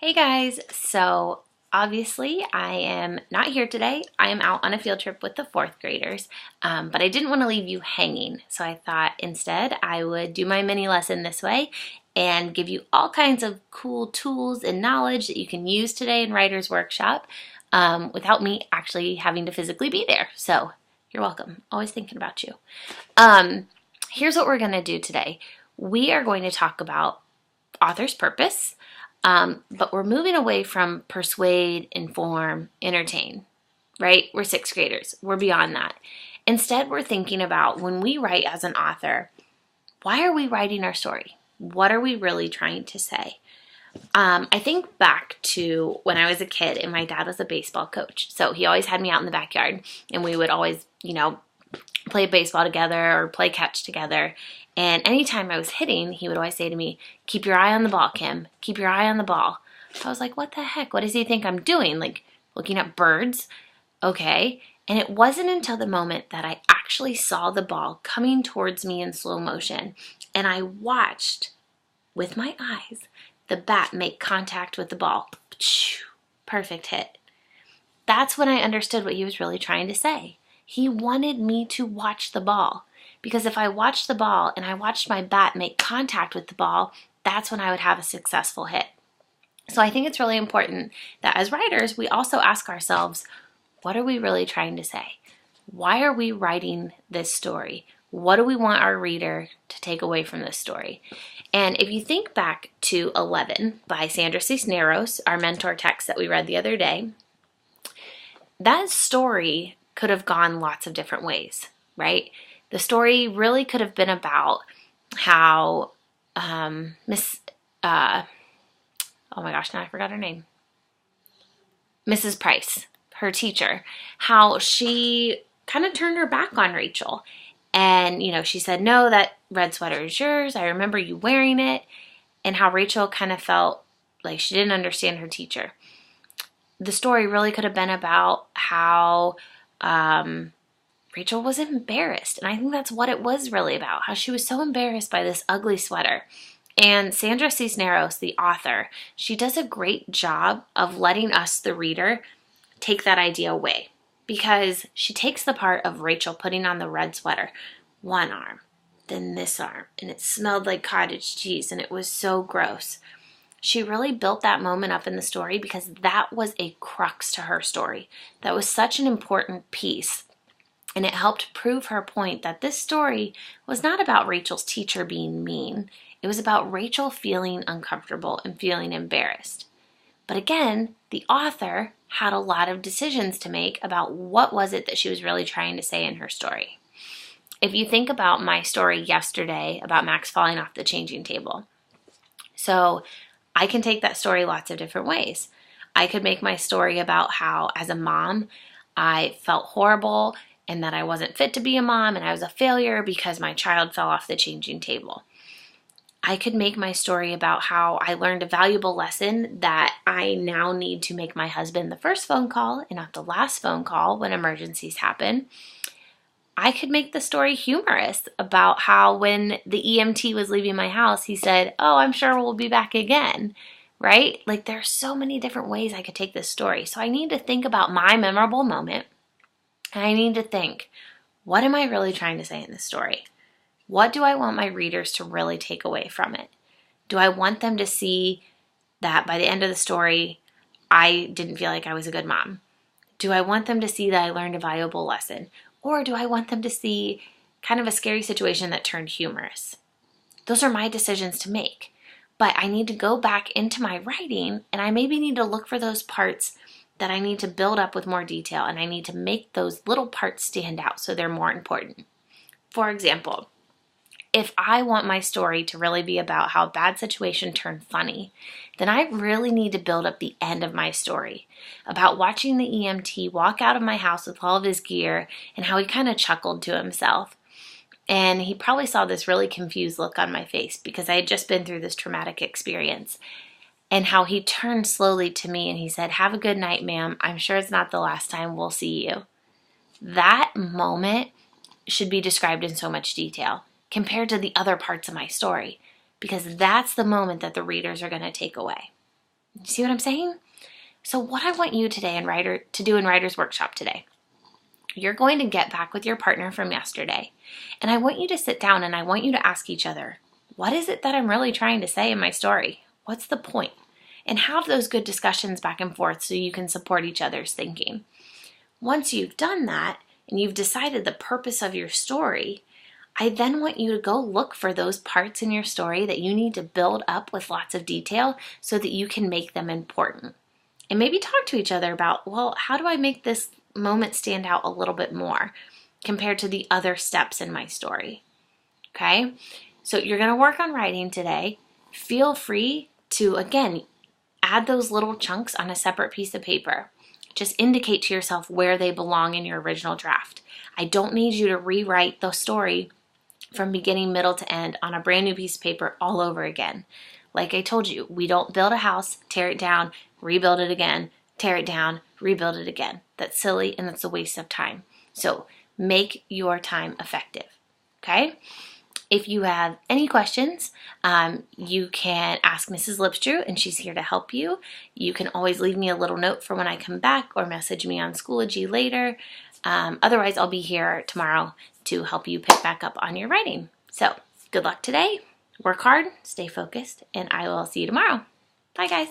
Hey guys, so obviously I am not here today. I am out on a field trip with the fourth graders, but I didn't want to leave you hanging. So I thought instead I would do my mini lesson this way and give you all kinds of cool tools and knowledge that you can use today in Writer's Workshop without me actually having to physically be there. So you're welcome. Always thinking about you. Here's what we're going to do today. We are going to talk about author's purpose. But we're moving away from persuade, inform, entertain, right? We're sixth graders. We're beyond that. Instead, we're thinking about when we write as an author, why are we writing our story? What are we really trying to say? I think back to when I was a kid and my dad was a baseball coach. So he always had me out in the backyard and we would always, play baseball together or play catch together. And anytime I was hitting, he would always say to me, keep your eye on the ball, Kim. Keep your eye on the ball. I was like, what the heck? What does he think I'm doing? Like looking at birds? Okay. And it wasn't until the moment that I actually saw the ball coming towards me in slow motion and I watched with my eyes the bat make contact with the ball. Perfect hit. That's when I understood what he was really trying to say. He wanted me to watch the ball. Because if I watched the ball and I watched my bat make contact with the ball, that's when I would have a successful hit. So I think it's really important that as writers, we also ask ourselves, what are we really trying to say? Why are we writing this story? What do we want our reader to take away from this story? And if you think back to 11 by Sandra Cisneros, our mentor text that we read the other day, that story could have gone lots of different ways, right? The story really could have been about how oh my gosh, now I forgot her name. Mrs. Price, her teacher, how she kind of turned her back on Rachel. And, she said, no, that red sweater is yours. I remember you wearing it. And how Rachel kind of felt like she didn't understand her teacher. The story really could have been about how Rachel was embarrassed. And I think that's what it was really about, how she was so embarrassed by this ugly sweater. And Sandra Cisneros, the author, she does a great job of letting us, the reader, take that idea away. Because she takes the part of Rachel putting on the red sweater, one arm, then this arm, and it smelled like cottage cheese, and it was so gross. She really built that moment up in the story because that was a crux to her story. That was such an important piece. And it helped prove her point that this story was not about Rachel's teacher being mean. It was about Rachel feeling uncomfortable and feeling embarrassed. But again, the author had a lot of decisions to make about what was it that she was really trying to say in her story. If you think about my story yesterday about Max falling off the changing table. So I can take that story lots of different ways. I could make my story about how as a mom, I felt horrible and that I wasn't fit to be a mom and I was a failure because my child fell off the changing table. I could make my story about how I learned a valuable lesson that I now need to make my husband the first phone call and not the last phone call when emergencies happen. I could make the story humorous about how when the EMT was leaving my house, he said, oh, I'm sure we'll be back again, right? Like there's so many different ways I could take this story. So I need to think about my memorable moment. And I need to think, what am I really trying to say in this story? What do I want my readers to really take away from it? Do I want them to see that by the end of the story, I didn't feel like I was a good mom? Do I want them to see that I learned a valuable lesson? Or do I want them to see kind of a scary situation that turned humorous? Those are my decisions to make. But I need to go back into my writing and I maybe need to look for those parts that I need to build up with more detail and I need to make those little parts stand out so they're more important. For example, if I want my story to really be about how a bad situation turned funny, then I really need to build up the end of my story about watching the EMT walk out of my house with all of his gear and how he kind of chuckled to himself. And he probably saw this really confused look on my face because I had just been through this traumatic experience. And how he turned slowly to me and he said, have a good night, ma'am. I'm sure it's not the last time we'll see you. That moment should be described in so much detail compared to the other parts of my story, because that's the moment that the readers are going to take away. See what I'm saying? So what I want you today to do in Writer's Workshop today, you're going to get back with your partner from yesterday. And I want you to sit down and I want you to ask each other, what is it that I'm really trying to say in my story? What's the point? And have those good discussions back and forth so you can support each other's thinking. Once you've done that and you've decided the purpose of your story, I then want you to go look for those parts in your story that you need to build up with lots of detail so that you can make them important. And maybe talk to each other about, well, how do I make this moment stand out a little bit more compared to the other steps in my story? Okay? So you're going to work on writing today. Feel free to, again, add those little chunks on a separate piece of paper. Just indicate to yourself where they belong in your original draft. I don't need you to rewrite the story from beginning, middle to end on a brand new piece of paper all over again. Like I told you, we don't build a house, tear it down, rebuild it again, tear it down, rebuild it again. That's silly and that's a waste of time. So make your time effective, okay? If you have any questions, you can ask Mrs. Lipstrew and she's here to help you. You can always leave me a little note for when I come back or message me on Schoology later. Otherwise, I'll be here tomorrow to help you pick back up on your writing. So good luck today. Work hard, stay focused, and I will see you tomorrow. Bye, guys.